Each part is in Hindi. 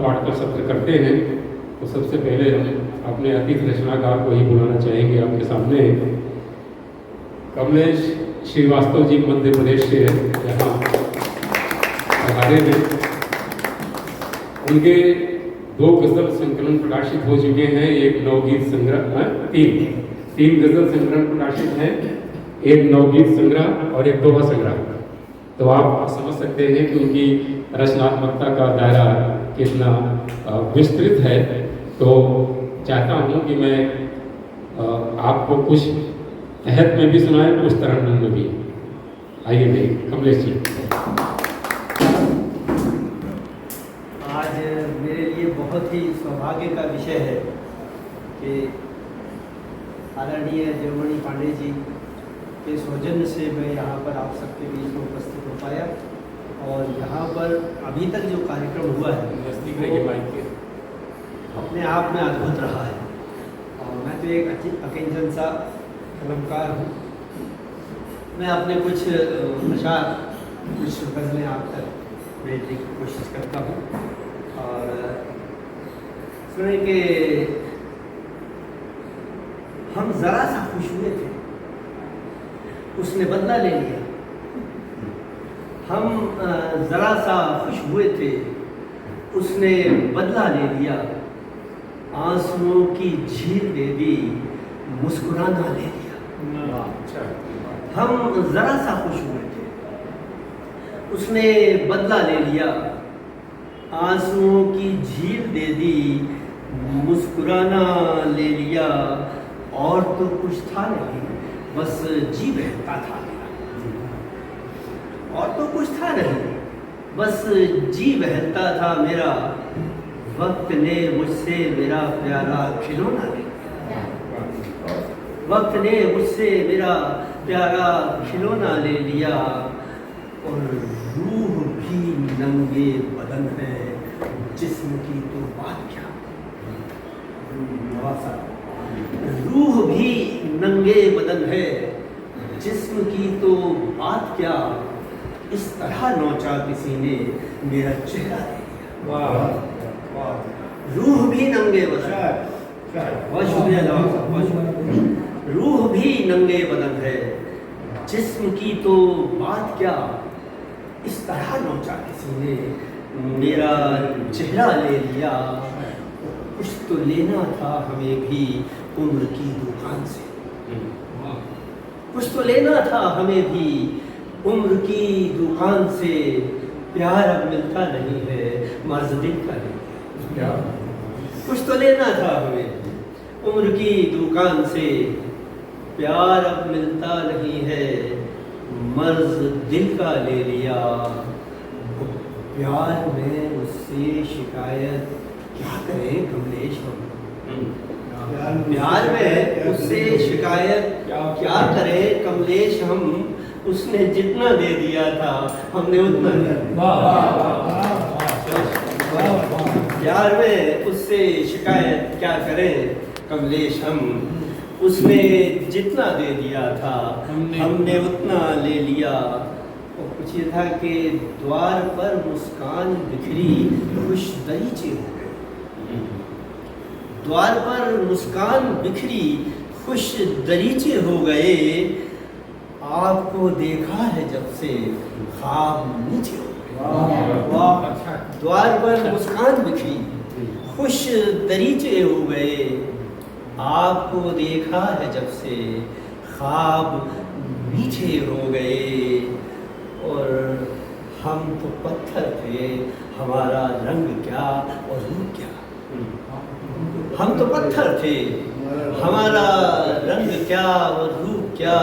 पाठ का सत्र करते हैं तो सबसे पहले हम अपने अतिथि रचनाकार को ही बुलाना चाहेंगे आपके सामने। कमलेश श्रीवास्तव जी मध्य प्रदेश से यहाँ पधारे हैं। उनके 2 गज़ल संकलन प्रकाशित हो चुके हैं। एक नवगीत संग्रह, तीन गज़ल संकलन प्रकाशित हैं, एक नवगीत संग्रह और एक दोहा संग्रह। तो आप समझ सकते हैं कि उनकी रचनात्मकता का दायरा कितना विस्तृत है। तो चाहता हूँ कि मैं आपको कुछ तहत में भी सुनाए, कुछ तरन्नुम में भी। आइए देख कमलेश जी। आज मेरे लिए बहुत ही सौभाग्य का विषय है कि आदरणीय जयमणि पांडे जी के सौजन्य से मैं यहाँ पर आप सबके बीच में उपस्थित हो पाया। और यहाँ पर अभी तक जो कार्यक्रम हुआ है अपने आप में अद्भुत रहा है। और मैं तो एक अकिंचन सा कलमकार हूँ। मैं अपने कुछ अशार, कुछ गज़लें आप तक भेजने की कोशिश करता हूँ। और सुने कि हम ज़रा सा खुश हुए थे, उसने बदला ले लिया। हम ज़रा सा खुश हुए थे, उसने बदला ले लिया। आंसुओं की झील दे दी, मुस्कुराना ले लिया। हम ज़रा सा खुश हुए थे, उसने बदला ले लिया। आंसुओं की झील दे दी, मुस्कुराना ले लिया। और तो कुछ था नहीं, बस जी बहता था मेरा। और तो कुछ था नहीं, बस जी बहता था मेरा। वक्त ने मुझसे मेरा प्यारा खिलौना ले लिया। वक्त ने मुझसे मेरा प्यारा खिलौना ले लिया। और रूह भी नंगे बदन है, जिस्म की तो बात क्या। रूह भी नंगे बदन है, जिस्म की तो बात क्या। इस तरह नोचा किसी ने मेरा चेहरा ले लिया। रूह भी नंगे बदन है, बहुत शुक्रिया जवाब, बहुत शुक्रिया। रूह भी नंगे बदन है, जिस्म की तो बात क्या। इस तरह नोचा किसी ने मेरा चेहरा ले लिया। कुछ तो लेना था हमें भी उम्र की दुकान से। कुछ तो लेना था हमें भी उम्र की दुकान से। प्यार अब मिलता नहीं है, मर्ज़ दिल का नहीं। कुछ तो लेना था हमें उम्र की दुकान से। प्यार अब मिलता नहीं है, मर्ज़ दिल का ले लिया। प्यार में उससे शिकायत क्या करें कमलेश हम। प्यार में उससे शिकायत क्या करें कमलेश हम। उसने जितना दे दिया था हमने उतना दिया। प्यार में उससे शिकायत क्या करें कमलेश हम। उसने जितना दे दिया था हमने उतना ले लिया। और कुछ ये था कि द्वार पर मुस्कान बिखरी, खुश दरीचे हो गए। द्वार पर मुस्कान बिखरी, खुश दरीचे हो गए। आपको देखा है जब से ख्वाब नीचे हो गए। द्वार पर मुस्कान बिखरी, खुश दरीचे हो गए। आपको देखा है जब से ख्वाब मीठे हो गए। और हम तो पत्थर थे, हमारा रंग क्या और रूप क्या। हम तो पत्थर थे, हमारा रंग क्या और रूप क्या।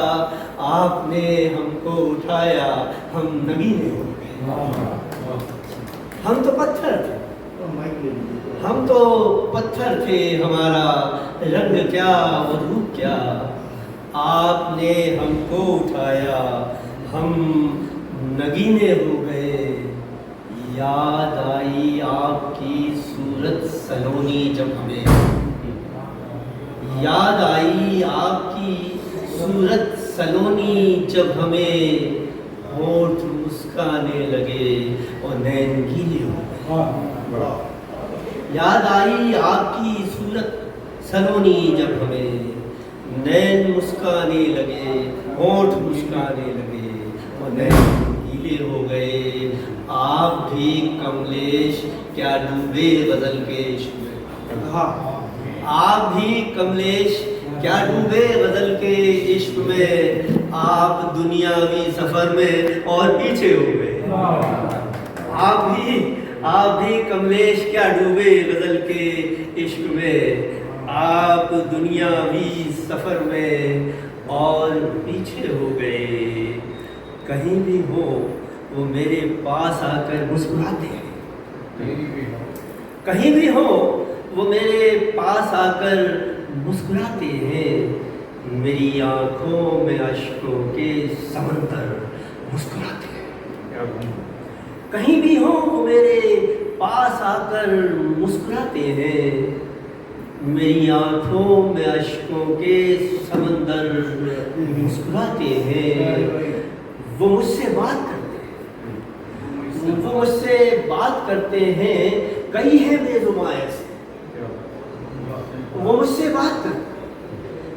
आपने हमको उठाया, हम नगीने हो गए। हम तो पत्थर थे, हम तो पत्थर थे, हमारा रंग क्या और रूप क्या। आपने हमको उठाया, हम नगीने हो गए। याद आई आपकी सूरत सलोनी जब हमें। याद आई आपकी सूरत सलोनी जब हमें। होठ मुस्काने लगे और नैन गीले हो गए। याद आई आपकी सूरत सलोनी जब हमें, नैन मुस्काने लगे, होंठ मुस्काने लगे और नैन गीले हो गए। आप भी कमलेश क्या डूबे गजल के इश्क में, आप भी कमलेश क्या डूबे गजल के इश्क में। आप दुनियावी सफर में और पीछे हो गए। आप भी कमलेश क्या डूबे गजल के इश्क में। आप दुनियावी सफर में और पीछे हो गए। कहीं भी हो वो मेरे पास आकर मुस्कुराते हैं, कहीं भी हो वो मेरे पास आकर मुस्कुराते हैं। मेरी आंखों में अश्कों के समंदर मुस्कुराते हैं। कहीं भी हो वो मेरे पास आकर मुस्कुराते हैं। मेरी आंखों में अश्कों के समंदर मुस्कुराते हैं। वो मुझसे बात करते हैं, वो मुझसे बात करते हैं। कई है बेजुबां ऐसे, वो मुझसे बात करते।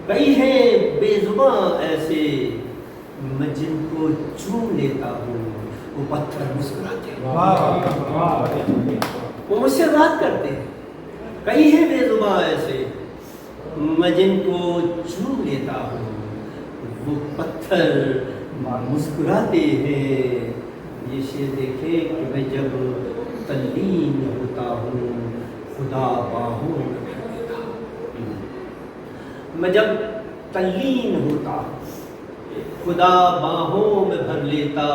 कई है बेजुबां ऐसे, मैं जिनको चूम लेता हूँ वो पत्थर मुस्कुराते हैं। वो मुझसे बात करते हैं। कई है बेजुबां ऐसे, मैं जिनको चूम लेता हूँ वो पत्थर मुस्कुराते हैं। ये शेर देखे कि मैं जब तल्लीन होता हूँ खुदा बाहों में भर लेता। मैं जब तल्लीन होता खुदा बाहों में भर लेता।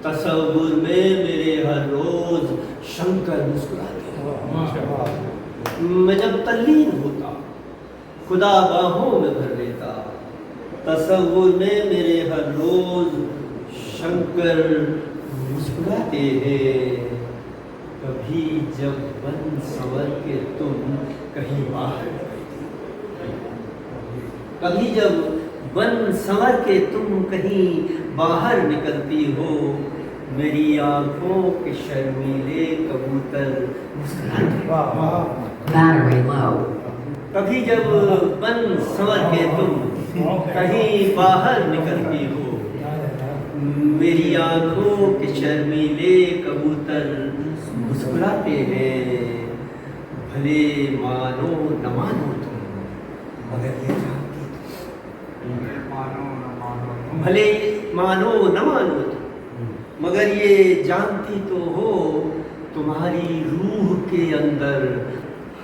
तसव्वुर में मेरे हर रोज शंकर मुस्कुराते हैं। मैं जब तल्लीन होता खुदा बाहों में भर लेता। तसव्वुर में मेरे हर रोज शंकर मुस्कुराते हैं। कभी जब बन संवर के तुम कहीं बाहर निकलती, कभी जब बन संवर के तुम कहीं बाहर निकलती हो। मेरी आंखों के शर्मीले कबूतर मुस्कुराते हैं। Battery low. कभी जब बन संवर के तुम कहीं बाहर निकलती हो। मेरी आंखों के शर्मीले कबूतर मुस्कुराते हैं। भले मानो न मानो तुम मगर ये जानती तुम, भले मानो न मानो तुम मगर ये जानती तो हो। तुम्हारी रूह के अंदर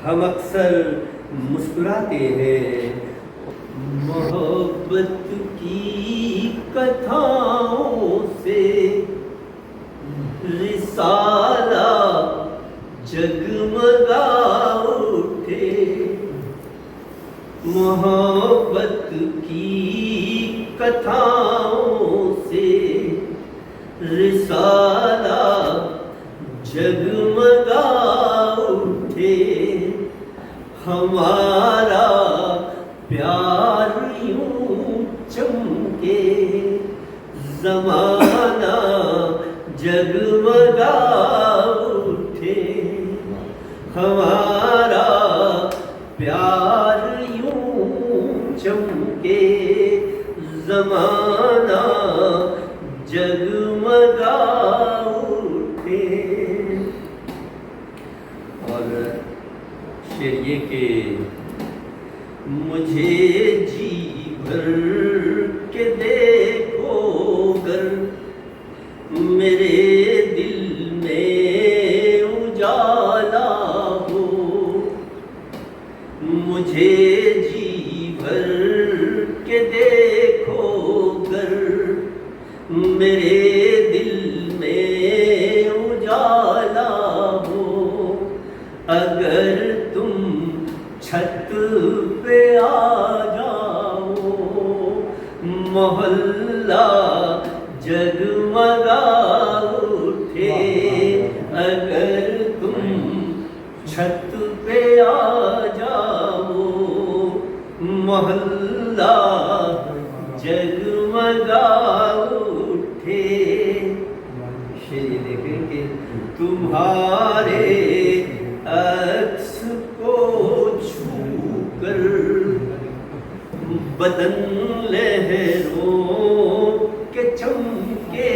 हम अक्सर मुस्कुराते हैं। मोहब्बत की कथाओं से रिसाला जगमगा उठे। मोहब्बत की कथाओं से रिसाला जगमगा उठे। हमारा प्यार यूं चमके ज़माना जगमगा उठे। हमारा प्यार यूं चमके ज़माना जगमगा उठे। और शेर ये के मुझे जी भर के देखो गर मेरे दिल में उजाला हो। मुझे जी भर के देखो गर मेरे दिल में उजाला हो। अगर तुम छत पे आ जाओ मोहल्ला जगमगा उठे। अगर तुम छत पे आ जाओ मोहल्ला जगमगा उठे। शेर देखेंगे तुम्हारे बदन लहरों के चमके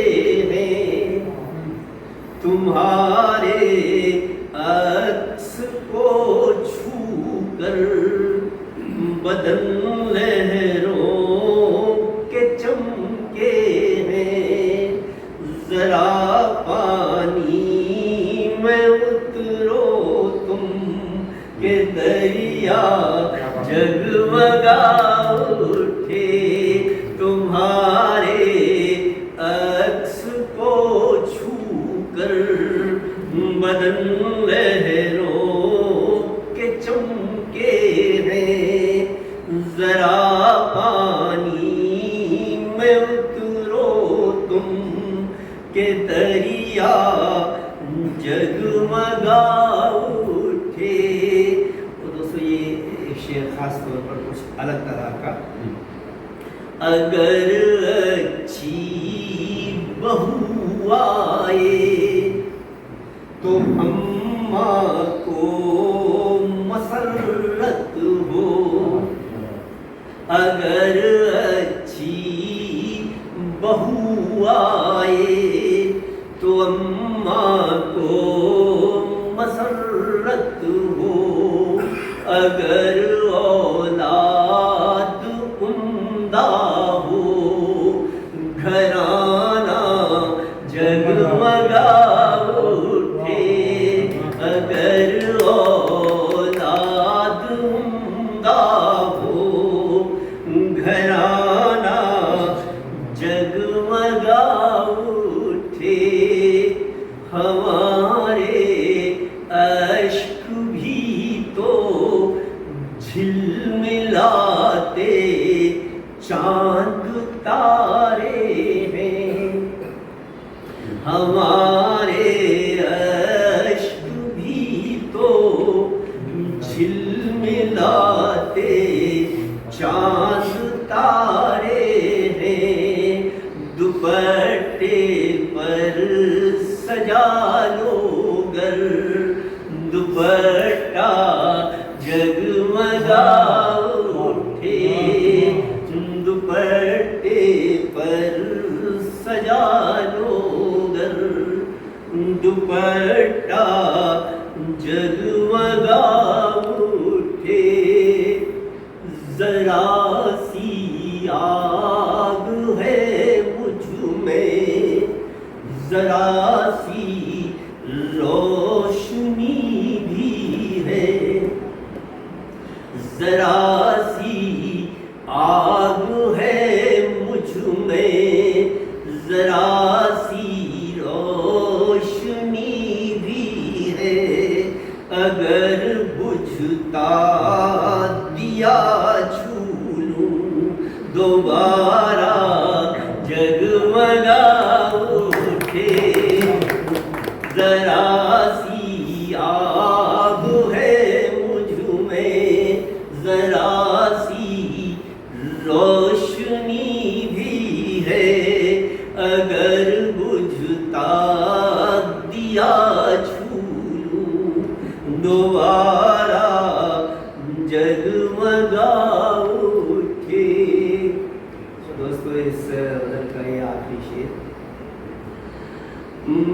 हैं, तुम्हारे अक्स को छूकर बदन लहरों के चमके हैं। जरा पानी में उतरो तुम के दरिया जगमगा उठे, तुम्हारे अक्स को छूकर बदन लहरों के चमके हैं। जरा पानी में उतरो तुम के दरिया जगमगा उठे। तो दोस्तों ये शेर खास तौर पर कुछ अलग तरह का। अगर अच्छी बहू आए तो अम्मा को मसरत हो, अगर अच्छी बहू आए तो अम्मा को मसरत हो। अगर औलाद उम्दा हो, घराना जगमगा उठे। अगर औलाद उम्दा हो, घराना जगमगा उठे। हमारे अश्क भी तो झिलमिलाते चांद तारे हैं, हमारे अश्क भी तो झिलमिलाते चांद तारे हैं। दुपट्टे पर सजा लो गर, दुपट्टा जगमगा उठे। दुपट्टे पर सजा लो गर, दुपट्टा जगमगा उठे। जरा सी आग है मुझ में, जरा सी रोशनी भी है। जरा सी आग है मुझ में, जरा सी रोशनी भी है। अगर बुझता दिया झूलूं दोबारा जगमगा उठे। जरा सी आग है मुझ में, जरा सी रोशनी भी है। अगर बुझता दिया झूलूं दोबारा जगमगा उठे। दोस्तों इस गज़ल का ये आखिरी शेर।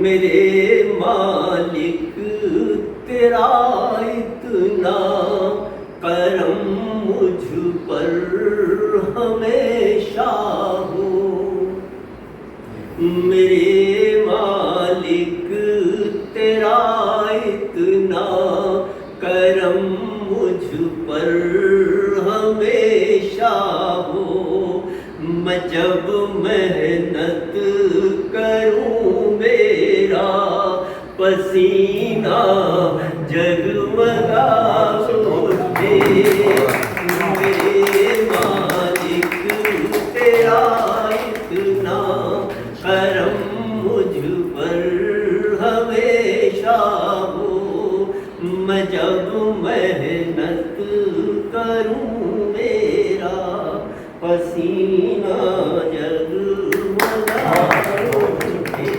मेरे मालिक तेरा इतना करम मुझ पर हमेशा हो। मेरे मालिक तेरा इतना करम मुझ पर हमेशा हो। मैं जब मेहनत करूं मेरा पसीना जगमगा उठे। मेरे मालिक तेरा इतना करम मुझ पर हमेशा हो। मैं जब मेहनत करूं मेरा पसीना जगमगा उठे।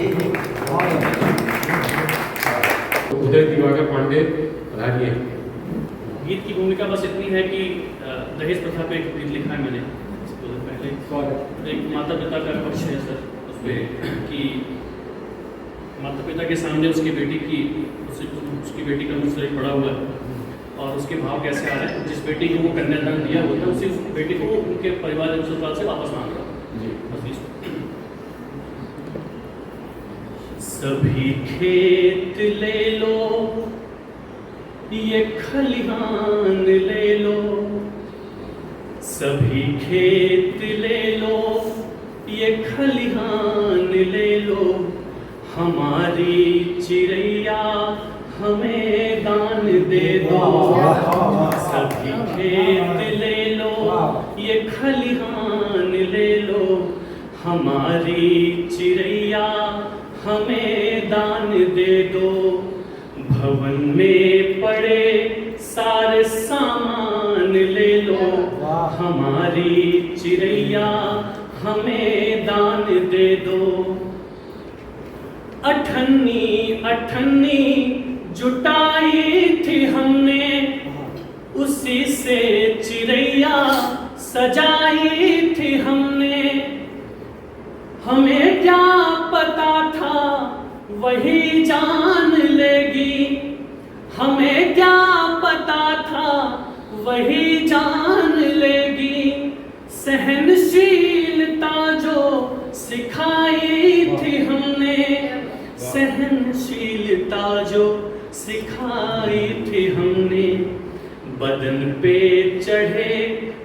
उदय दिवाकर पांडे पधारिए। गीत की भूमिका बस इतनी है कि दहेज प्रथा पे एक गीत लिखा है मैंने। एक माता पिता का पक्ष है सर उसमें कि माता पिता के सामने उसकी बेटी का मुझसे पड़ा हुआ है और उसके भाव कैसे आ रहे हैं। जिस बेटी को वो कन्यादान दिया होता है उसी बेटी को उनके परिवार के ससुराल से वापस मांग रहा है। सभी खेत ले लो, ये खलिहान ले लो, सभी खेत ले लो, ये खलिहान ले लो, हमारी चिड़ैया हमें दान दे दो। सभी खेत ले लो, ये खलिहान ले लो, हमारी चिड़ैया हमें दान दे दो। भवन में पड़े सारे सामान ले लो, हमारी चिड़ैया हमें दान दे दो। अठन्नी अठन्नी जुटाई थी हमने, उसी से चिड़ैया सजाई थी हमने। हमें क्या पता था वही जान लेगी, हमें क्या पता था वही जान लेगी। सहनशीलता जो सिखाई थी हमने, सहनशीलता जो सिखाई थी हमने। बदन पे चढ़े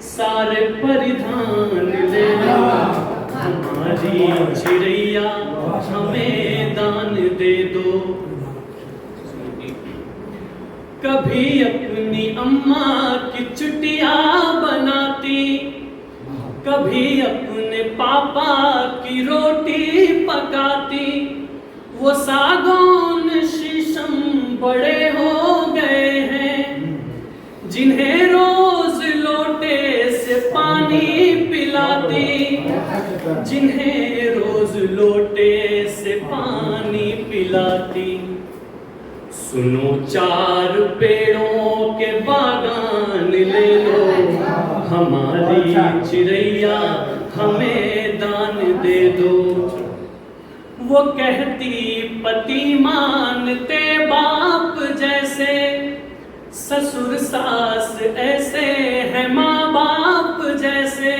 सारे परिधान ले लो, हमारी चिड़ैया हमें दान दे दो। कभी अपनी अम्मा की चुटिया बनाती, कभी अपने पापा की रोटी पकाती। वो सागौन शीशम बड़े हो गए हैं, जिन्हें रोज लोटे से पानी पिलाती, जिन्हें रोज लोटे से पानी पिलाती। सुनो चार पेड़ों के बागान ले लो, हमारी चिड़ैया हमें दान दे दो। वो कहती पति मानते बाप जैसे, ससुर सास ऐसे हैं माँ बाप जैसे।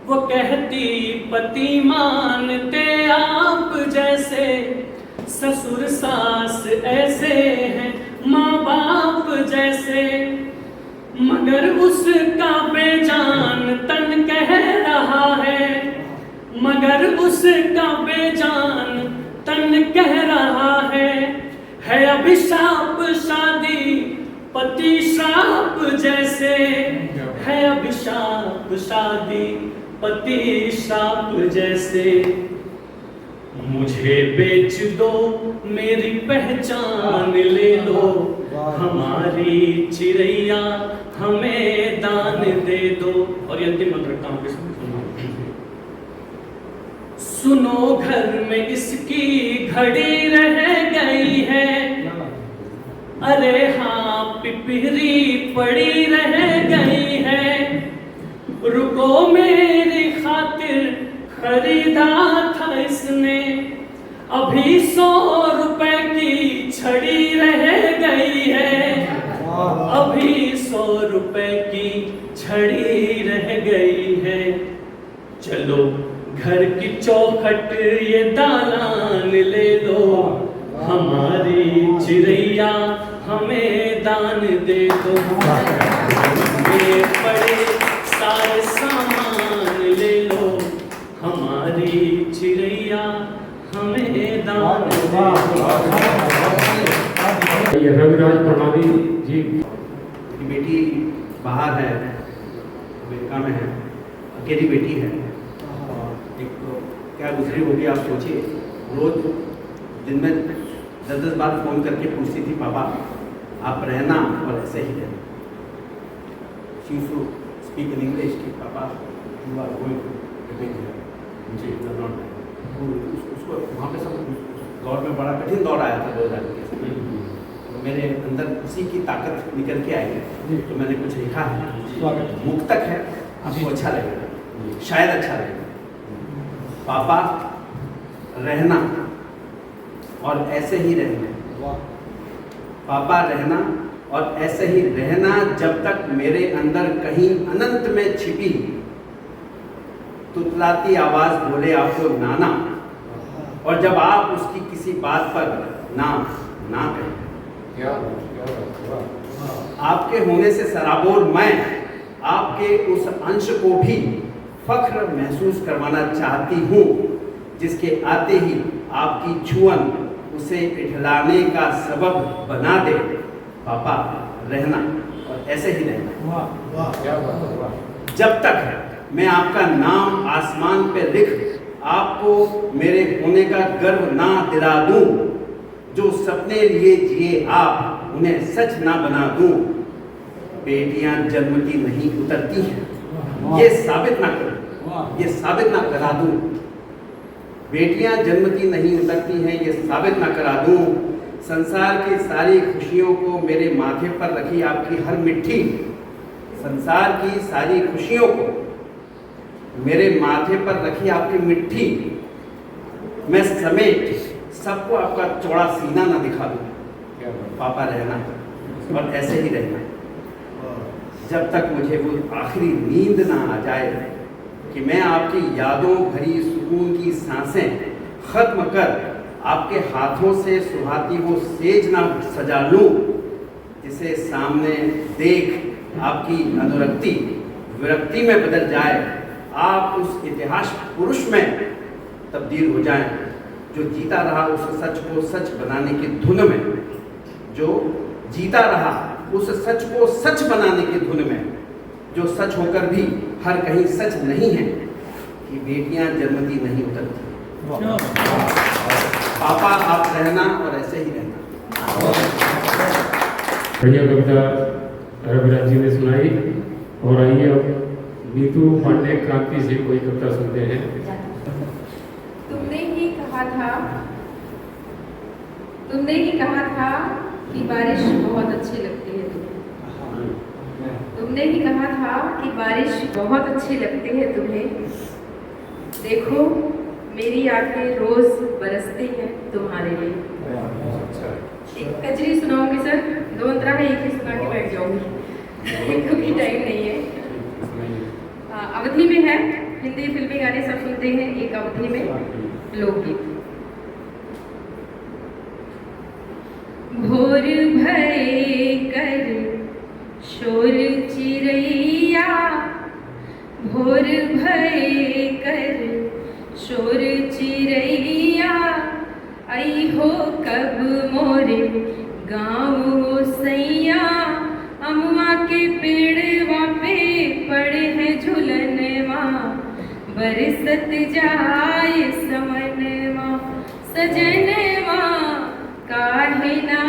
वो कहती पति मानते आप जैसे, ससुर सास ऐसे हैं माँ बाप जैसे। मगर उसका बेजान तन कह रहा है, मगर उसका बेजान तन कह रहा है अभिशाप शादी पति श्राप जैसे, है अभिशाप शादी पति श्राप जैसे। मुझे बेच दो मेरी पहचान ले लो, हमारी चिड़ैया हमें दान दे दो। और ये अंतिम मंत्र रखता हूँ, सुनो घर में इसकी घड़ी रह गई है, अरे हाँ पिपरी पड़ी रह गई है। रुको मेरी खातिर खरीदा था इसने, अभी 100 रुपए की छड़ी रह गई है, अभी 100 रुपए की छड़ी रह गई है। चलो घर की चौखट ये दालान ले लो, हमारी चिड़ैया हमें दान दे दो। ये पड़े सारे सामान ले लो, हमारी चिड़ैया हमें दान दे दो। ये रविराज प्रणाली जी की बेटी बाहर है, अमेरिका में है, अकेली बेटी है। और एक तो क्या गुजरी होगी आप सोचिए, रोज दिन में 10-10 बार फ़ोन करके पूछती थी पापा आप रहना और ऐसे ही रहना। She used to speak in English कि papa you are going to live here, मुझे इधर लौटना है। उसको वहाँ पे सब दौर में बड़ा कठिन दौर आया था 2000 में। तो मेरे अंदर उसी की ताकत निकल के आई है, तो मैंने कुछ लिखा है, मुक्तक है, आपको अच्छा लगेगा। शायद अच्छा रहेगा। पापा रहना और ऐसे ही रहना, पापा रहना और ऐसे ही रहना जब तक मेरे अंदर कहीं अनंत में छिपी तुतलाती आवाज बोले आपको नाना, और जब आप उसकी किसी बात पर ना कहें। आपके होने से सराबोर मैं आपके उस अंश को भी फख्र महसूस करवाना चाहती हूँ जिसके आते ही आपकी छुअन उसे इठलाने का सबब बना दे। पापा रहना और ऐसे ही रहना जब तक मैं आपका नाम आसमान पे लिख आपको मेरे होने का गर्व ना दिला दूं, जो सपने लिए जिए आप उन्हें सच ना बना दूं। बेटियां जन्मती नहीं उतरती हैं, ये साबित ना करूं, ये साबित ना करा दूं। बेटियां जन्मती नहीं उतरती हैं, ये साबित ना करा दूं। संसार की सारी खुशियों को मेरे माथे पर रखी आपकी हर मिट्टी, संसार की सारी खुशियों को मेरे माथे पर रखी आपकी मिट्टी, मैं समेट सबको आपका चौड़ा सीना ना दिखा दूं। पापा रहना और ऐसे ही रहना जब तक मुझे वो आखिरी नींद ना आ जाए कि मैं आपकी यादों भरी सुकून की सांसें खत्म कर आपके हाथों से सुहाती वो सेज ना सजा लूं, जिसे सामने देख आपकी अनुरक्ति विरक्ति में बदल जाए। आप उस इतिहास पुरुष में तब्दील हो जाएं जो जीता रहा उस सच को सच बनाने की धुन में, जो जीता रहा उस सच को सच बनाने की धुन में, जो सच होकर भी हर कहीं सच नहीं है कि बेटियां जन्मती नहीं उतरती। पापा आप रहना और ऐसे ही रहना। बढ़िया कविता रविराज जी ने सुनाई। और आइए अब नीतू पांडे क्रांति से कोई कविता सुनते हैं। तुमने ही कहा था कि बारिश बहुत अच्छी लगती है तुम्हें। तुमने ही कहा था कि बारिश बहुत अच्छी लगती है तुम्हें। देखो मेरी आंखें रोज बरसती हैं तुम्हारे लिए। एक कजरी सुनाऊंगी सर, दो अंतरा है, एक ही सुना के बैठ जाऊंगी क्योंकि टाइम नहीं है। अवधि में है, हिंदी फिल्मी गाने सब सुनते हैं, एक अवधि में लोकगीत। भोर भय कर शोर चिड़ैया, भोर भय कर शोर चिड़ैया, आई हो कब मोरे गाँव सैया। अमुआ के पेड़वा पे पड़े हैं झुलनवा, बरसत जाए समनवा। सजनवा काहे ना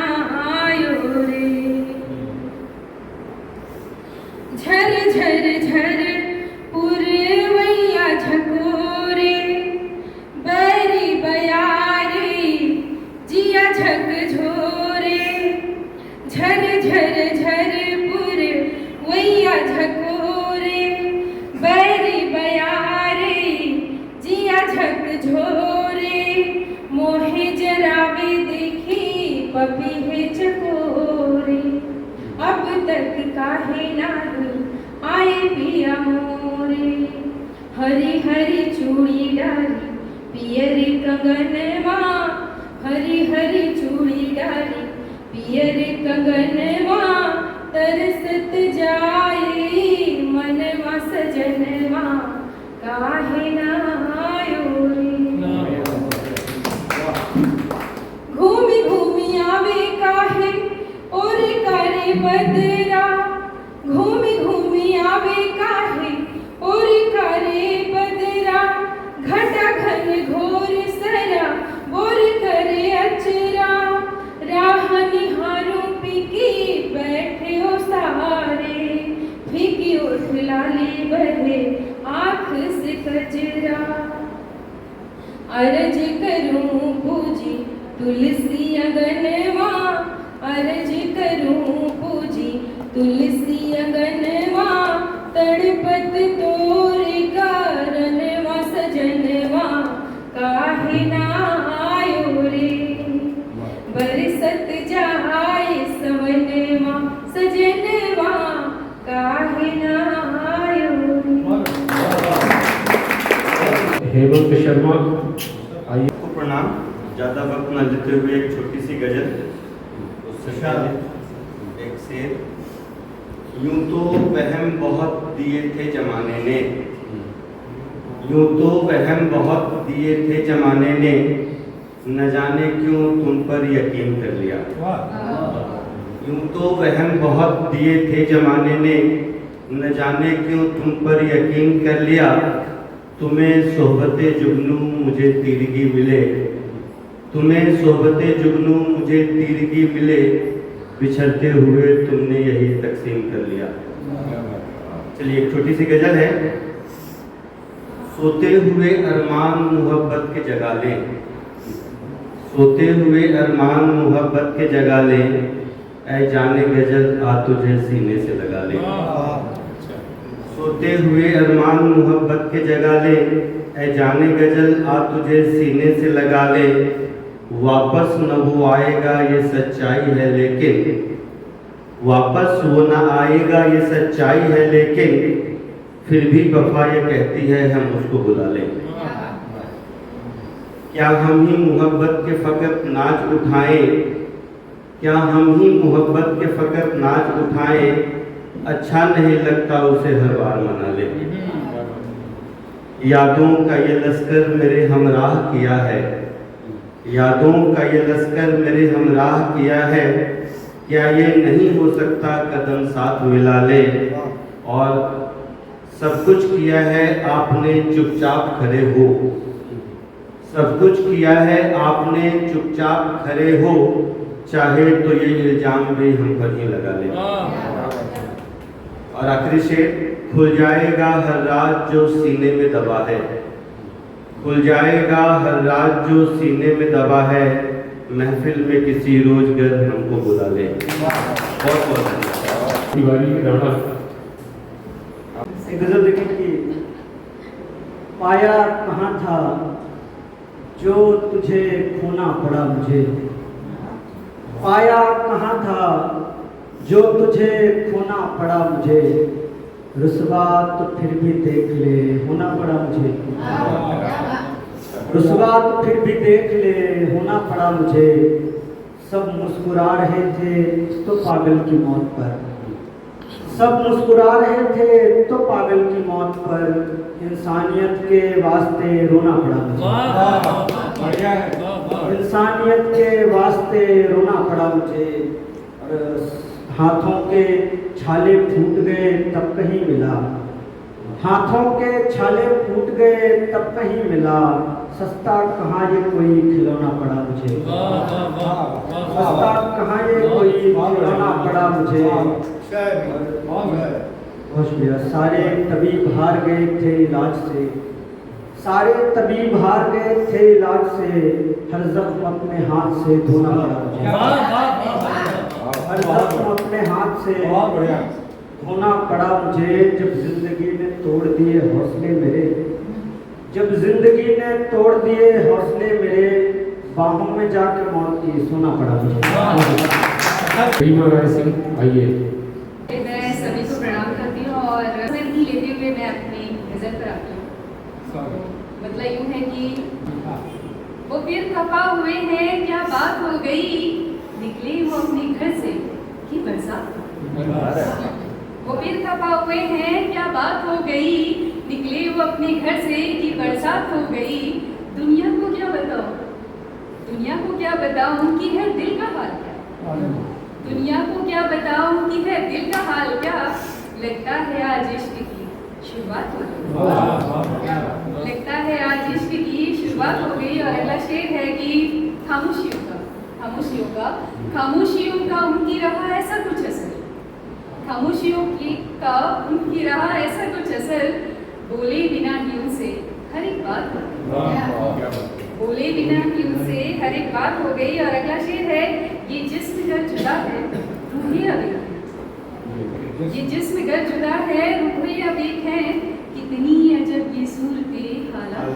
आयो रे, झर झर झर पुरवैया झकोरे, बैरी बयारी जिया झकझोरे। झर झर झर पुरवैया झकोरे, बैरी बयारी जिया झकझोरे। मोहे जरावे देखी पपीहे चकोरे, अब तक काहे नाही आए पिया मोरे। हरी हरी चूड़ी डाली पियर कंगनवा, हरी हरी चूड़ी डाली पियर कंगनवा। तरसत जाए मनवा सजनवा, काहे ना आयो रे। घूमी घूमी आवे काहे और करे बदरा, घूमी घूमी आवे काहे और करे बदरा। घटा घन घोर सरा बोर करे अचरा, राह निहारू पीकी बैठे ओ सहारे। फीकी उठ लाली बहे आँख से कजरा, अर्ज करूं पूजी तुलसी अगनवा, अर्ज करूं पूजी तुलसी अगनवा। तड़पत तोरे का हेमंत शर्मा, आइए। को प्रणाम। ज़्यादा वक्त न लेते हुए एक छोटी सी गजल, उससे पहले एक शेर। यूं तो वहम बहुत दिए थे जमाने ने, यूं तो वहम बहुत दिए थे जमाने ने, न जाने क्यों तुम पर यकीन कर लिया। यूं तो वहम बहुत दिए थे जमाने ने, न जाने क्यों तुम पर यकीन कर लिया। तुम्हें सोहबते जुगनू मुझे तीरगी मिले, तुम्हें सोहबते जुगनू मुझे तीरगी मिले, बिछड़ते हुए तुमने यही तकसीम कर लिया। चलिए एक छोटी सी गजल है। सोते हुए अरमान मोहब्बत के जगा ले, सोते हुए अरमान मोहब्बत के जगा ले, ऐ जाने गजल आ तुझे सीने से लगा ले। सोते हुए अरमान मोहब्बत के जगा ले, ऐ जाने गजल आ तुझे सीने से लगा ले। वापस न वो आएगा ये सच्चाई है लेकिन, वापस वो न आएगा ये सच्चाई है लेकिन, फिर भी वफा ये कहती है हम उसको बुला लें। क्या हम ही मोहब्बत के फकत नाच उठाएं, क्या हम ही मोहब्बत के फकत नाच उठाएं, अच्छा नहीं लगता उसे हर बार मना ले। यादों का ये लश्कर मेरे हमराह किया है, यादों का ये लश्कर मेरे हमराह किया है, क्या ये नहीं हो सकता कदम साथ मिला ले। और सब कुछ किया है आपने चुपचाप खड़े हो, सब कुछ किया है आपने चुपचाप खड़े हो, चाहे तो ये इल्जाम भी हम पर ही लगा ले। और आखिरी शेर। खुल जाएगा हर राज जो सीने में दबा है, खुल जाएगा हर राज जो सीने में दबा है, महफिल में किसी रोजगर हमको बुला ले। बहुत बहुत धन्यवाद। तिवारी राणा। एक गजल देखिए कि पाया कहाँ था जो तुझे खोना पड़ा मुझे, पाया कहाँ था जो तुझे खोना पड़ा मुझे, रुसवा तो फिर भी देख ले होना पड़ा मुझे, रुसवा तो फिर भी देख ले होना पड़ा मुझे। सब मुस्कुरा रहे थे तो पागल की मौत पर, सब मुस्कुरा रहे थे तो पागल की मौत पर, इंसानियत के वास्ते रोना पड़ा मुझे, इंसानियत के वास्ते रोना पड़ा मुझे। और हाथों के छाले फूट गए तब कहीं मिला, हाथों के छाले फूट गए तब कहीं मिला, सस्ता कहाँ ये कोई खिलौना पड़ा मुझे, सस्ता कहाँ ये कोई खिलौना पड़ा मुझे। बहुत शुक्रिया। सारे तबीब हार गए थे इलाज से, सारे तबीब हार गए थे इलाज से, हर जख्म अपने हाथ से धोना पड़ा मुझे, हर जख्म अपने हाथ से धोना पड़ा मुझे। जब जिंदगी ने तोड़ दिए हौसले मेरे, जब जिंदगी ने तोड़ दिए हौसले मेरे, बाहों में जाकर मौत की सोना पड़ा मुझे। रीमा राय सिंह, आइए। मैं सभी को प्रणाम करती हूँ और सिर ही लेते हुए मैं अपनी गजल पर आती हूँ। मतलब यूँ है कि वो फिर खपा हुए हैं क्या बात हो गई, निकले वो अपने घर से कि बरसात, वो फिर खपा हुए हैं क्या बात हो गई, निकले वो अपने घर से कि बरसात हो गई। दुनिया को क्या बताऊं, दुनिया को क्या बताऊं कि है दिल का हाल क्या, दुनिया को क्या बताऊं कि है दिल का हाल क्या, लगता है आज इश्क की शुरुआत हो गई, लगता है आज इश्क की शुरुआत हो गई। और अगला शेर है कि खामोशियों का, खामोशियों का, खामोशियों का उनकी रहा ऐसा कुछ असर, खामोशियों की का उनकी रहा ऐसा कुछ असर, बोले बिना ही उनसे हर एक बात हो गई, बोले बिना ही उनसे हर एक बात हो गई। और अगला शेर है ये जिस्म गर जुदा है रूहें अब एक हैं, ये जिस्म गर जुदा है रूहें अब एक हैं, कितनी अजब ये सूरतें हालात।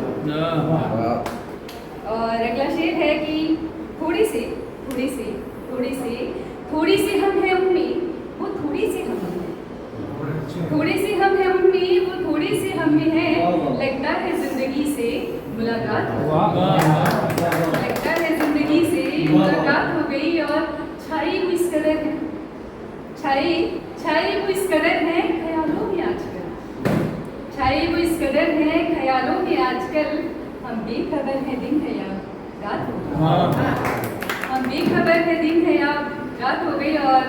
और अगला शेर है कि थोड़ी से थोड़ी से थोड़ी से थोड़ी से हम हैं उनमें वो थोड़ी से हम हैं, थोड़ी से हम हैं उनमें वो थोड़ी से हम में हैं, लगता है जिंदगी से छाई छाई वो इस कदर है ख्यालों में आजकल, छाई वो इस कदर है ख्यालों में आजकल, हम बेखबर है दिन है या रात हो गई, हम बेखबर है दिन है या रात हो गई। और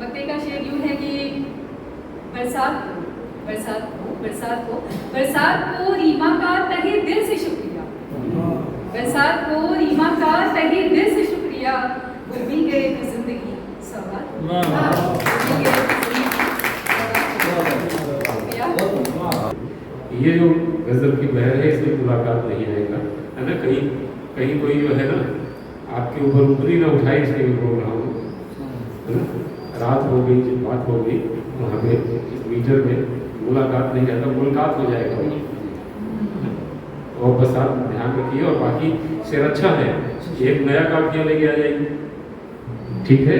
मक्ते का शेर यूं है कि बरसात को बरसात को बरसात को बरसात को रीमा का तहे दिल से शुक्रिया, बरसात को रीमा का तहे दिल से शुक्रिया, वो भी गए तो जिंदगी सवाल, ये जो गजल की बहर है इसमें मुलाकात नहीं आएगा, है ना। कहीं कहीं कोई जो है ना आपके ऊपर ऊपरी ना उठाए इसलिए मैं बोल रहा हूँ, है ना। रात हो गई, जब बात हो गई वहाँ पे इस मीटर में मुलाकात नहीं आता, मुलाकात हो जाएगा। और बस आप ध्यान रखिए। और बाकी शेर अच्छा है, एक नया काफिया लेके आ जाएगी, ठीक है।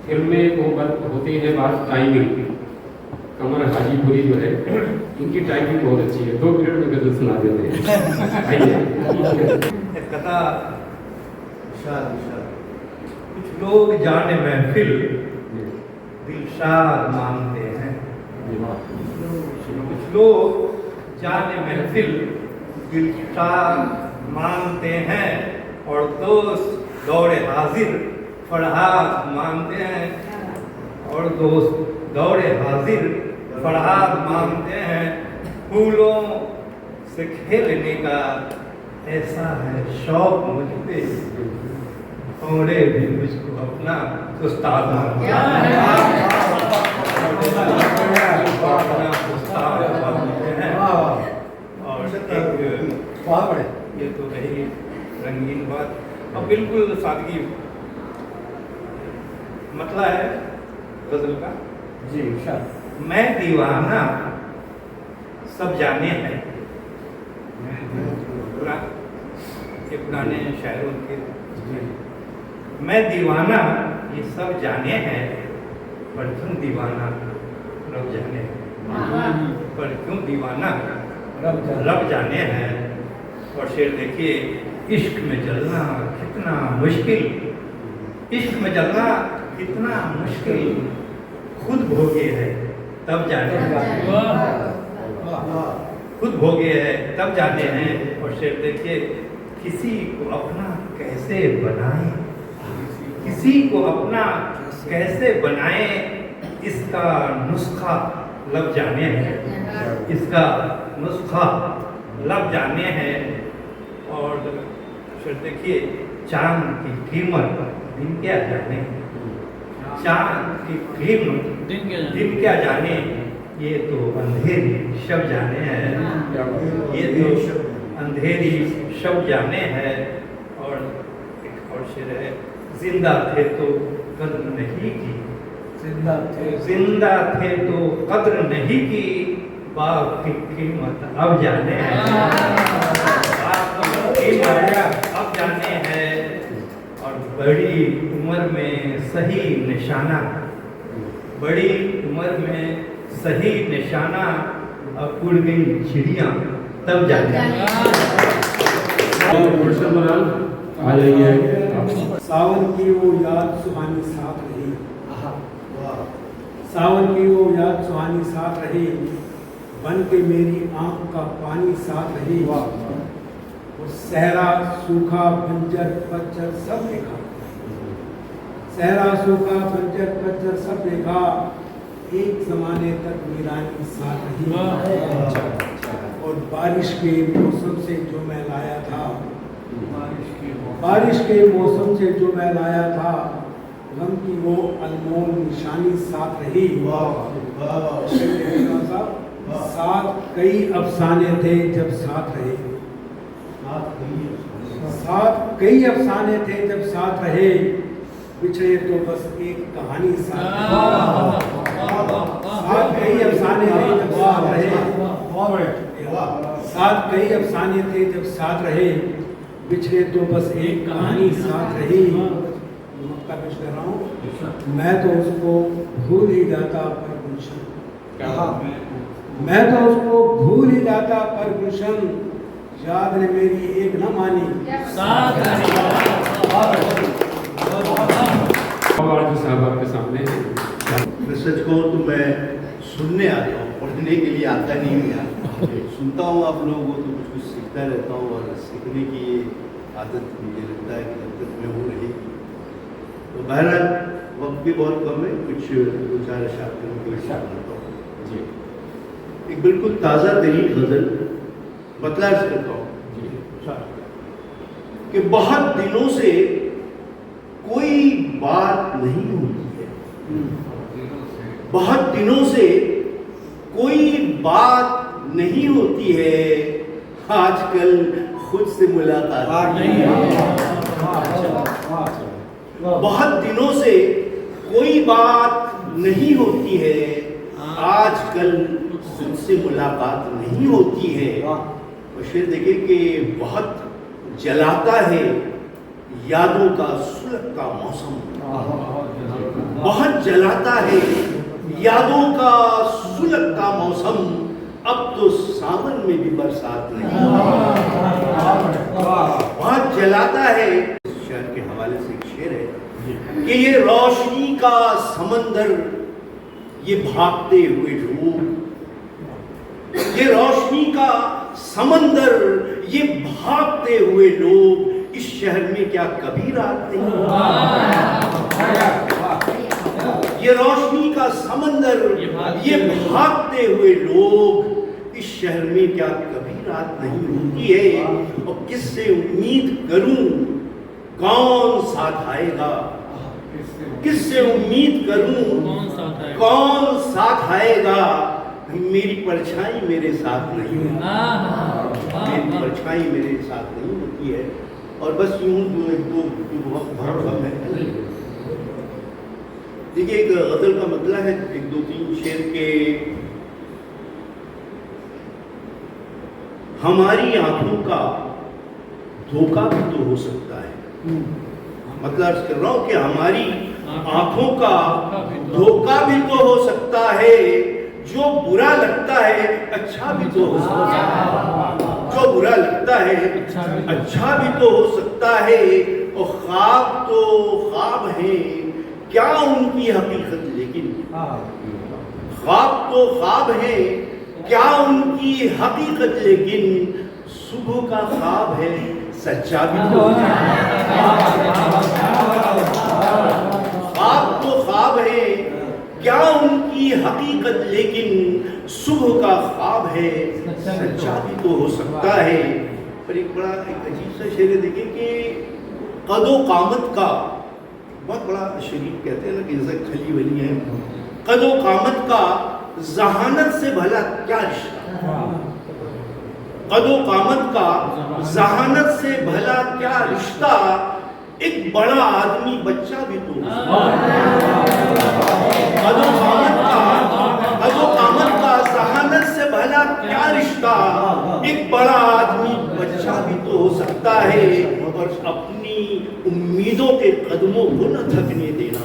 फिल्म में एक वो बात होती है, बात टाइमिंग। कमर हाजीपुरी जो है इनकी टाइमिंग बहुत अच्छी है, 2 मिनट में गजल सुना देते हैं। आइए कथा विशाल विशाल। कुछ लोग जाने महफिल दिलशाद मानते हैं, कुछ लोग जाने महफिल दिलशाद मानते हैं, और दोस्त दौड़े हाजिर फरहाद मानते हैं, और दोस्त दौड़े हाजिर फरहाद मानते हैं। फूलों से खेलने का ऐसा है शौक मुझ पे, औरे भी मुझको अपना उस्ताद मानते हैं। और ये तो रही रंगीन बात। अब बिल्कुल सादगी मतलब है गजल का जी। मैं दीवाना सब जाने हैं, ये पुराने शायरों के। मैं दीवाना ये सब जाने हैं, पर क्यों दीवाना रब जाने हैं, पर क्यों दीवाना रब जाने हैं। और शेर देखिए, इश्क में जलना कितना मुश्किल, इश्क में जलना कितना मुश्किल, खुद भोगे है तब जाने हैं, खुद भोगे है तब जाने हैं। और शेर देखिए, किसी को अपना कैसे बनाए, किसी को अपना कैसे बनाए, इसका नुस्खा लब जाने हैं, इसका नुस्खा लब जाने हैं। और फिर देखिए, चांद की कीमत दिन क्या जाने, चांद की कीमत दिन क्या जाने, ये तो अंधेरी शब जाने हैं, ये तो अंधेरी शब जाने हैं। और एक और शेर है, जिंदा थे तो कद्र नहीं की, जिंदा थे तो कद्र नहीं की, बाप की कीमत अब जाने हैं, बाप की कीमत अब जाने हैं। और बड़ी उम्र में सही निशाना, बड़ी उम्र में सही निशाना, अब उड़ गई चिड़िया तब जाने हैं। आ जाइए। सावन की वो याद सुहानी साथ रही, सावन की वो याद सुहानी साथ रही, बन के मेरी आंख का पानी साथ रही। वो सहरा सूखा बंजर पतझड़ सब देखा, सहरा सूखा बंजर पतझड़ सब देखा, एक जमाने तक वीरानी साथ रही। और बारिश के मौसम से जो मैं लाया था, बारिश के मौसम से जो मैं लाया था, गम की वो अनमोल निशानी साथ रही। साथ कई अफसाने थे जब साथ रहे, साथ कई अफसाने थे जब साथ रहे, बिछड़े तो बस एक कहानी साथ कई अफसाने थे जब साथ रहे, साथ कई अफसाने थे जब साथ रहे, बिछड़े तो बस एक कहानी साथ रही। मक्का पेश कर रहा हूँ, मैं तो उसको भूल ही जाता पर गुलशन, मैं तो उसको भूल ही जाता पर गुलशन, याद ने मेरी एक न मानी साथ और साहब आपके सामने हैं। मैं सच कहूँ तो मैं सुनने आता हूँ, पढ़ने के लिए आता नहीं हूँ यहाँ। सुनता हूँ आप लोगों को तो कुछ कुछ सीखता रहता हूँ, और सीखने की ये आदत मुझे लगता है कि जब तक मैं वो रहेगी। तो बहरहाल वक्त भी बहुत कम है, कुछ दो चार अशार करूँ को हिसाब करता हूँ जी। एक बिल्कुल ताज़ा तरीन गज़ल बतला करता हूँ कि बहुत दिनों से कोई बात नहीं होती है, बहुत दिनों से कोई बात नहीं होती है, आजकल खुद से मुलाकात नहीं है। बहुत दिनों से कोई बात नहीं होती है, आजकल खुद से मुलाकात नहीं होती है। और शेर देखिए कि बहुत जलाता है यादों का सुलगता मौसम, बहुत जलाता है यादों का सुलगता मौसम, अब तो सावन में भी बरसात नहीं। बहुत जलाता है। शहर के हवाले से एक शेर है कि ये रोशनी का समंदर, ये भागते हुए लोग, ये रोशनी का समंदर, ये भागते हुए लोग, इस शहर में क्या कभी रात नहीं? ये रोशनी का समंदर, ये भागते हुए लोग, इस शहर में क्या कभी रात नहीं होती है? और किससे उम्मीद करूं, कौन साथ आएगा? किससे उम्मीद करूं, कौन साथ आएगा? मेरी परछाई मेरे साथ नहीं होती, मेरी परछाई मेरे साथ नहीं होती है। और बस यूं दो बहुत कम है। देखिए, एक गजल का मतलब है, एक दो तीन शेर के, हमारी आंखों का धोखा भी तो हो सकता है। मतलब अर्ज कर रहा हूं कि हमारी आंखों का धोखा भी तो हो सकता है, जो बुरा लगता है अच्छा भी तो हो सकता है, जो बुरा लगता है अच्छा भी तो हो सकता है। और ख्वाब तो ख्वाब है, क्या उनकी हकीकत, लेकिन ख्वाब तो ख्वाब है, क्या उनकी हकीकत, लेकिन सुबह का ख्वाब है सच्चा भी तो। ख्वाब तो ख्वाब है, क्या उनकी हकीकत, लेकिन सुबह का ख्वाब है सच्चा भी तो हो सकता है। पर एक बड़ा एक अजीब सा शेर है, देखिए कि कदो कामत का, बहुत बड़ा शरीफ कहते हैं ना कि जैसे खली बनी है, कदो कामत का जहानत से भला क्या रिश्ता? कदो कामत का जहानत से भला क्या रिश्ता? एक बड़ा आदमी बच्चा भी तो। कदो कामत का जहानत से भला क्या रिश्ता? एक बड़ा आदमी बच्चा भी तो हो सकता है। और अपनी उम्मीदों के कदमों को न थकने देना,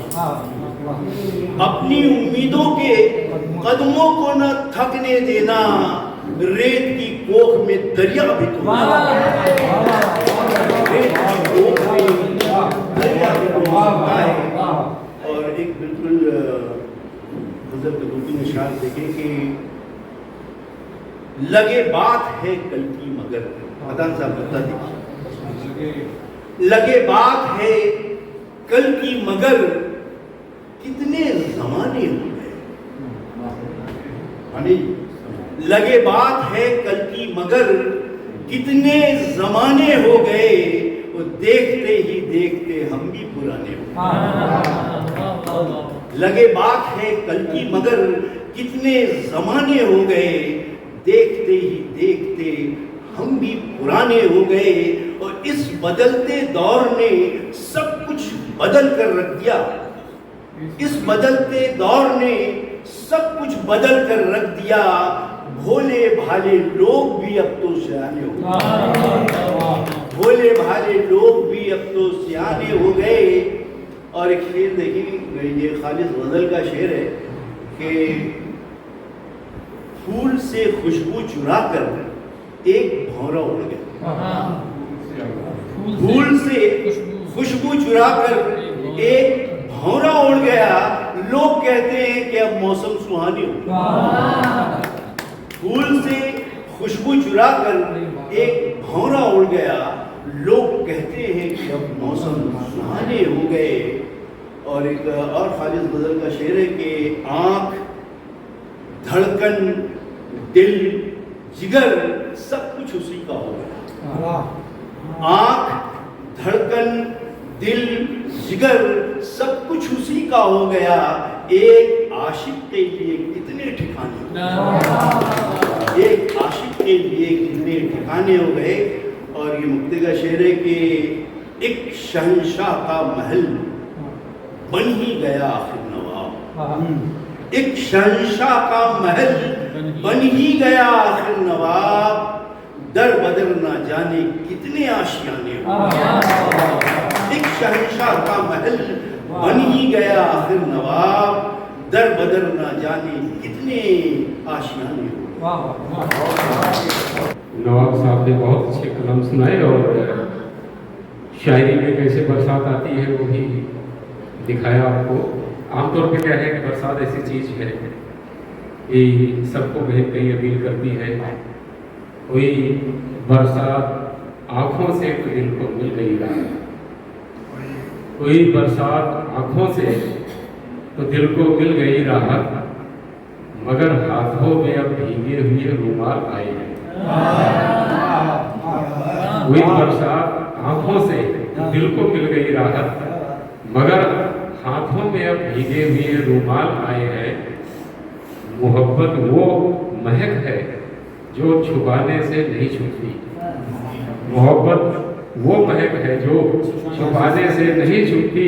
अपनी उम्मीदों के कदमों को न थकने देना। रेत की कोख में दरिया भी तो, रेत की कोख में दरिया भी तो होता है। और एक बिल्कुल गजल के दो तीन इशारे देखें कि लगे बात है कल की मगर, मदान साहब बता दीजिए, लगे बात है कल की मगर, कितने जमाने हो गए। लगे बात है कल की मगर, कितने जमाने हो गए। वो देखते ही देखते हम भी पुराने हो गए। लगे बात है कल की मगर, कितने जमाने हो गए। देखते ही देखते हम भी पुराने हो गए। और इस बदलते दौर ने सब कुछ बदल कर रख दिया। इस बदलते दौर ने सब कुछ बदल कर रख दिया। भोले भाले लोग भी अब तो सियाने हो गए। भोले भाले लोग भी अब तो सियाने हो गए। और एक शेर देखिए, ये खालिद गजल का शेर है कि फूल से खुशबू चुरा कर एक भौरा उड़ गया। फूल से खुशबू चुरा कर एक भौरा उड़ गया, लोग कहते हैं कि अब मौसम सुहानी हो गया। फूल से खुशबू चुरा कर एक भौरा उड़ गया, लोग कहते हैं कि अब मौसम सुहाने हो गए। और एक और खालिद गजल का शेर है कि आंख, धड़कन, दिल, जिगर सब कुछ उसी का हो गया। आंख, धड़कन, दिल, जिगर सब कुछ उसी का हो गया। एक आशिक के लिए कितने ठिकाने, एक आशिक के लिए कितने ठिकाने हो गए। और ये मुक्ति का शेर है कि एक शहंशाह का महल बन ही गया आखिर नवाब। एक शहंशाह का महल बन ही गया आखिर नवाब। दर बदर ना जाने कितने आशियाने हो गए। एक शहंशाह का महल बन ही गया आखिर नवाब। दर बदर ना जाने कितने आशियाने हो गए। नवाब साहब ने बहुत अच्छे कलम सुनाए और शायरी में कैसे बरसात आती है वो भी दिखाया आपको। आमतौर पे क्या है कि बरसात ऐसी चीज़ है कि सबको कहीं कहीं अपील करती है। कोई बरसात आँखों से तो दिल को मिल गई राहत, कोई बरसात आँखों से तो दिल को मिल गई राहत, मगर हाथों में अब भीगे हुए रुमाल आए हैं। कोई बरसात आँखों से दिल को मिल गई राहत, मगर हाथों में अब भीगे हुए रुमाल आए हैं। मोहब्बत वो महक है जो छुपाने से नहीं छूटती। मोहब्बत वो महक है जो छुपाने से नहीं छूटती।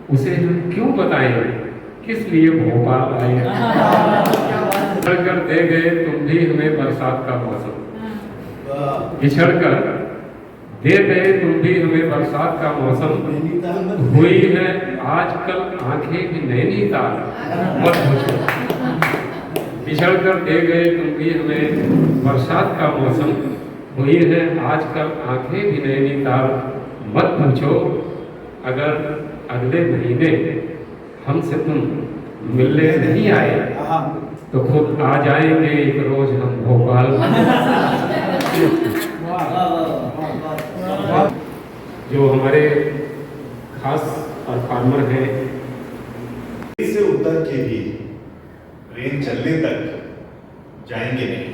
उसे हम क्यों बताएं किस लिए भोपाल आए हैं। कर दे गए तुम भी हमें बरसात का मौसम, बिछड़ कर दे गए तुम भी हमें बरसात का मौसम। हुई है आजकल आंखें भी नैनीताल, मत पूछो। बिछड़ कर दे गए तुम भी हमें बरसात का मौसम। हुई है आजकल आंखें भी नैनीताल, मत पूछो। अगर अगले महीने हमसे तुम मिलने नहीं आए तो खुद आ जाएंगे एक रोज हम भोपाल। जो हमारे खास और फार्मर हैं, से उतर के भी ट्रेन चलने तक जाएंगे नहीं।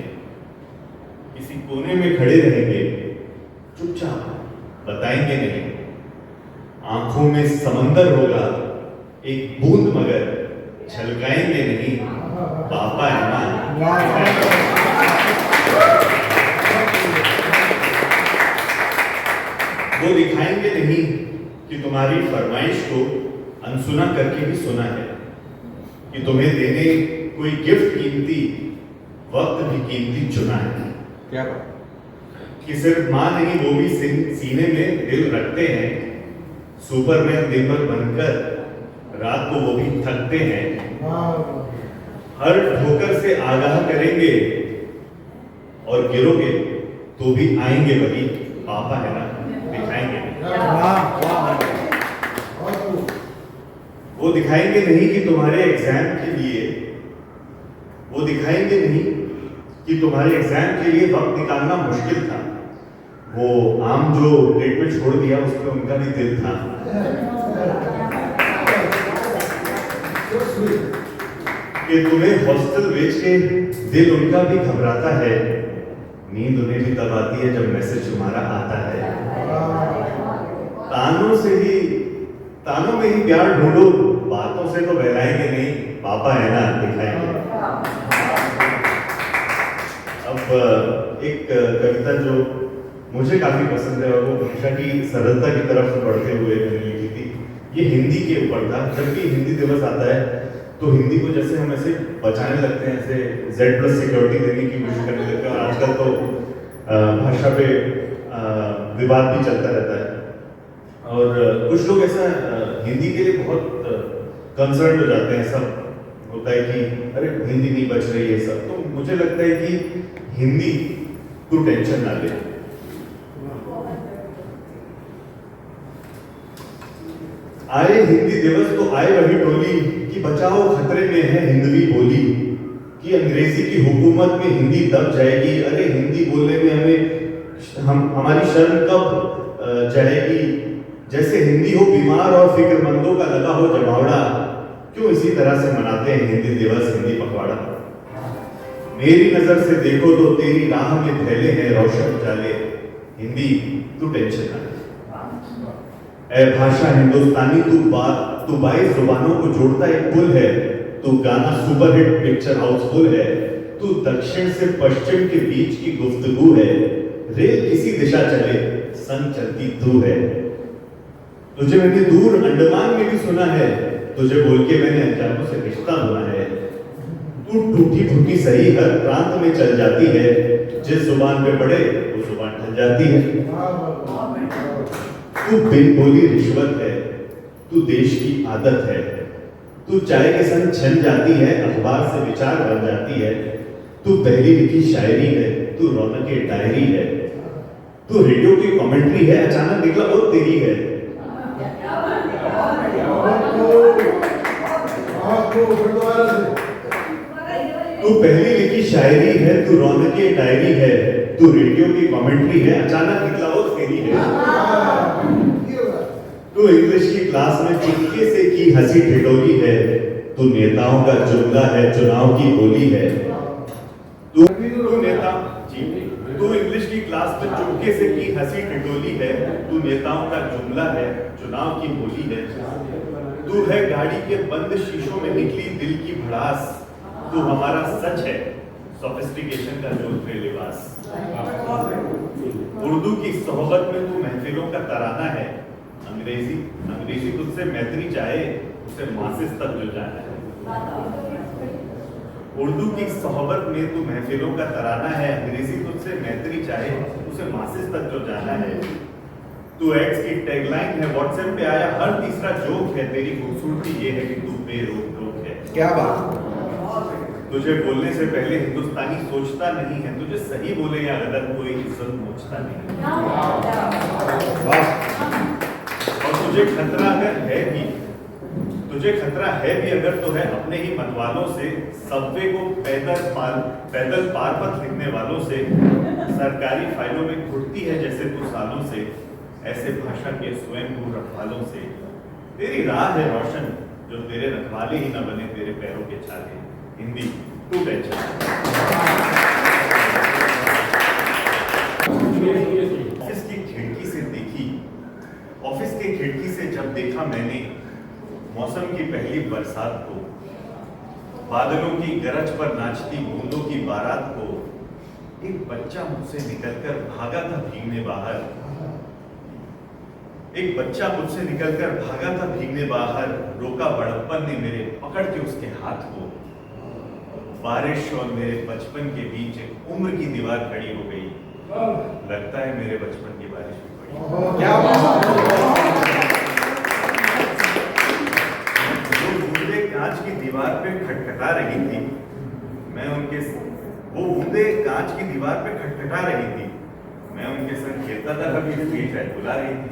किसी कोने में खड़े रहेंगे, चुपचाप बताएंगे नहीं। आंखों में समंदर होगा एक बूंद, मगर छलकाएंगे नहीं। पापा है ना। वो दिखाएंगे नहीं कि तुम्हारी फरमाइश को अनसुना करके भी सुना है, कि तुम्हें देने कोई गिफ्ट कीमती, वक्त भी कीमती चुना है। क्या कि सिर्फ माँ नहीं वो भी सीने में दिल रखते हैं। सुपरमैन दिन भर बनकर रात को वो भी थकते हैं। हर ठोकर से आगाह करेंगे और गिरोगे तो भी आएंगे वही। पापा है ना, दिखाएंगे। वो दिखाएंगे नहीं कि तुम्हारे एग्जाम के लिए, वो दिखाएंगे नहीं कि तुम्हारे एग्जाम के लिए वक्त निकालना मुश्किल था। वो आम जो प्लेट में छोड़ दिया उस पर उनका भी दिल था। कि तुम्हें हॉस्टल बेच के दिल उनका भी घबराता है। नींद उन्हें भी तब आती है जब मैसेज तुम्हारा आता है। तानों में ही प्यार ढूंढो, बातों से तो बहलाएंगे नहीं। पापा है ना, दिखाएंगे। अब एक कविता जो मुझे काफी पसंद है और वो भाषा की सरलता की तरफ बढ़ते हुए मैंने लिखी थी। ये हिंदी के ऊपर था। जब भी हिंदी दिवस आता है तो हिंदी को जैसे हम ऐसे बचाने लगते हैं, ऐसे Z+ सिक्योरिटी देने की कोशिश करने लगते हैं। और आजकल तो भाषा पे विवाद भी चलता रहता है और कुछ लोग ऐसा हिंदी के लिए बहुत कंसर्न हो जाते हैं। सब होता है कि अरे हिंदी नहीं बच रही है सब। तो मुझे लगता है कि हिंदी को टेंशन ना ले। आए हिंदी दिवस तो आए वही टोली कि बचाओ खतरे में है हिंदवी बोली, कि अंग्रेजी की हुकूमत में हिंदी दब जाएगी। अरे हिंदी बोलने में हमारी शर्म कब जाएगी। जैसे हिंदी हो बीमार और फिक्रमंदों का लगा हो जमावड़ा, क्यों इसी तरह से मनाते हैं हिंदी दिवस हिंदी पखवाड़ा। मेरी नजर से देखो तो तेरी राह में फैले हैं रोशन उजाले, हिंदी तू टेंशन ना ले। ऐ भाषा हिंदुस्तानी तू 22 जुबानों को जोड़ता एक पुल है, तू गाना सुपरहिट पिक्चर हाउसफुल है, तू दक्षिण से पश्चिम के बीच की गुफ्तगू है, रेल किसी दिशा चले संग चलती तू है। तुझे मैंने दूर अंडमान में भी सुना है, तुझे बोल के मैंने अनजानों से रिश्ता बुना है। तू टूटी फूटी सही हर प्रांत में चल जाती है, जिस जुबान पे पड़े वो जुबान ढल जाती है। तू बिन बोली रिश्वत है, तू देश की आदत है, तू चाय के संग छन जाती है, अखबार से विचार बन जाती है। तू पहली लिखी शायरी है, तू रौनक की डायरी है, तू रेडियो की कमेंट्री है, अचानक निकला वो तेरी है। तू पहली लिखी शायरी है, तू रौनक की डायरी है, तू रेडियो की कमेंट्री है, अचानक निकला वो तेरी है। तू इंग्लिश की क्लास में चुटकी से की हंसी ठिठोली है, तू नेताओं का जुमला है, चुनाव की बोली है। तू नेता जी, तू इंग्लिश की क्लास में चुटकी से की हंसी ठिठोली है, तू नेताओं का जुमला है, चुनाव की बोली है। तू है गाड़ी के बंद शीशों में निकली दिल की भड़ास, तू हमारा सच है, सोफिस्टिकेशन का जोधपुरी लिबास। उर्दू की सोहबत में तू महफिलों का तराना है, अंग्रेजी तुझसे मैत्री चाहे उसे मासिस तक जो जाना है। उर्दू की सोहबत में तू महफिलों का तराना है, अंग्रेजी तुझसे मैत्री चाहे उसे मासिस तक जो जाना है। तू एक्स की टैगलाइन है, व्हाट्सएप पे आया हर तीसरा जोक है, तेरी खूबसूरती ये है कि तू बेरोक टोक है। क्या बात। तुझे बोलने से पहले हिंदुस्तानी सोचता नहीं है, तुझे सही बोले या गलत कोई इज्जत पहुंचता नहीं। और तुझे खतरा अगर है भी, तुझे खतरा है भी अगर तो है अपने ही मतवालों से, सबवे को पैदल पार पथ लिखने वालों से, सरकारी फाइलों में घुटती है जैसे तू सालों से, ऐसे भाषा के स्वयं रखवालों से। तेरी राह है रोशन जो तेरे रखवाले ही न बने तेरे पैरों के छाले, हिंदी तू टेंशन। ऑफिस की खिड़की से देखी, ऑफिस के खिड़की से जब देखा मैंने मौसम की पहली बरसात को, बादलों की गरज पर नाचती बूंदों की बारात को, एक बच्चा मुझसे निकलकर भागा था भीगने बाहर, एक बच्चा मुझसे निकलकर भागा था भीगने बाहर, रोका बड़प्पन ने मेरे पकड़ के उसके हाथ को। बारिश और मेरे बचपन के बीच एक उम्र की दीवार खड़ी हो गई, लगता है मेरे बचपन की बारिश भी पड़ी। क्या जो बूंदे कांच की दीवार पे खटखटा रही थी, मैं उनके वो बूंदे कांच की दीवार पे खटखटा रही थी, मैं उनके संग खेलता था, कभी भी शायद बुला रही थी।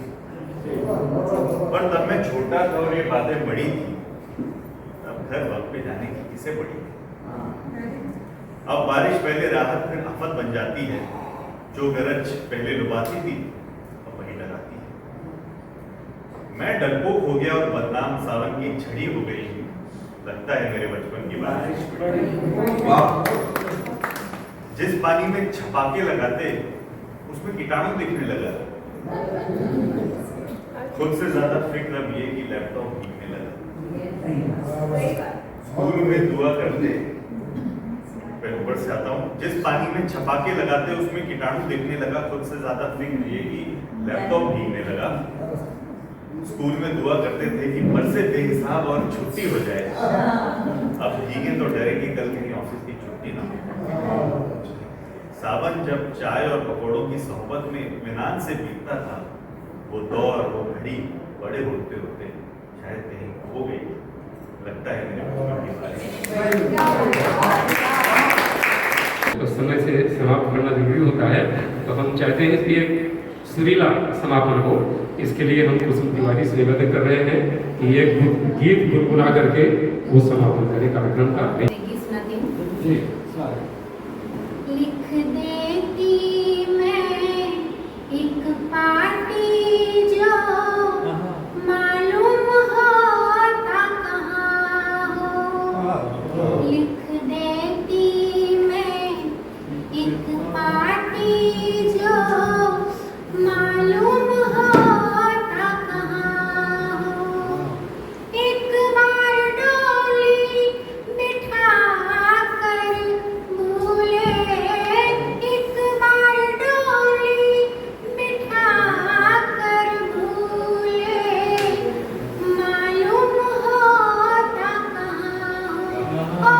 पर तब मैं छोटा था और ये बातें बड़ी थी, तब घर वक्त पे जाने की किसे पड़ी थी। अब बारिश पहले राहत फिर आफत बन जाती है, जो गरज पहले लुभाती थी अब वही डराती है। मैं डरपोक हो गया और बदनाम सावन की छड़ी हो गई, लगता है मेरे बचपन की बारिश। जिस पानी में छपाके लगाते उसमें कीटाणु दिखने लगा, खुद से ज्यादा फिक्र अब ये कि लैपटॉप भीगने लगा। स्कूल में दुआ करते, मैं ऊपर से आता हूँ, जिस पानी में छपाके लगाते उसमें कीटाणु दिखने लगा, खुद से ज्यादा फिक्र ये कि लैपटॉप भीगने लगा। स्कूल में दुआ करते थे कि बरसे बेहिसाब और छुट्टी हो जाए, अब भीगे तो डरे कि कल कहीं ऑफिस की छुट्टी ना हो। सावन जब चाय और पकौड़ों की सोहबत में इत्मीनान से बीतता था, वो दौर वो घड़ी बड़े होते होते शायद कहीं खो गई, लगता है मेरे बचपन की बारिश। तो समय से समाप्त करना जरूरी होता है, तो हम चाहते हैं कि एक सुरीला समापन हो, इसके लिए हम कुसुम तिवारी से निवेदन कर रहे हैं कि ये गीत गुनगुना करके वो समापन करें कार्यक्रम का। सुनाती हूँ। लिख देती मैं एक पार्टी जो मालूम होता कहाँ हो। लिख देती मैं एक पार्टी जो मालूम होता कहाँ हो। एक बार डोली बिठा कर भूले, एक बार डोली बिठा कर भूले, मालूम होता कहाँ हो। ओ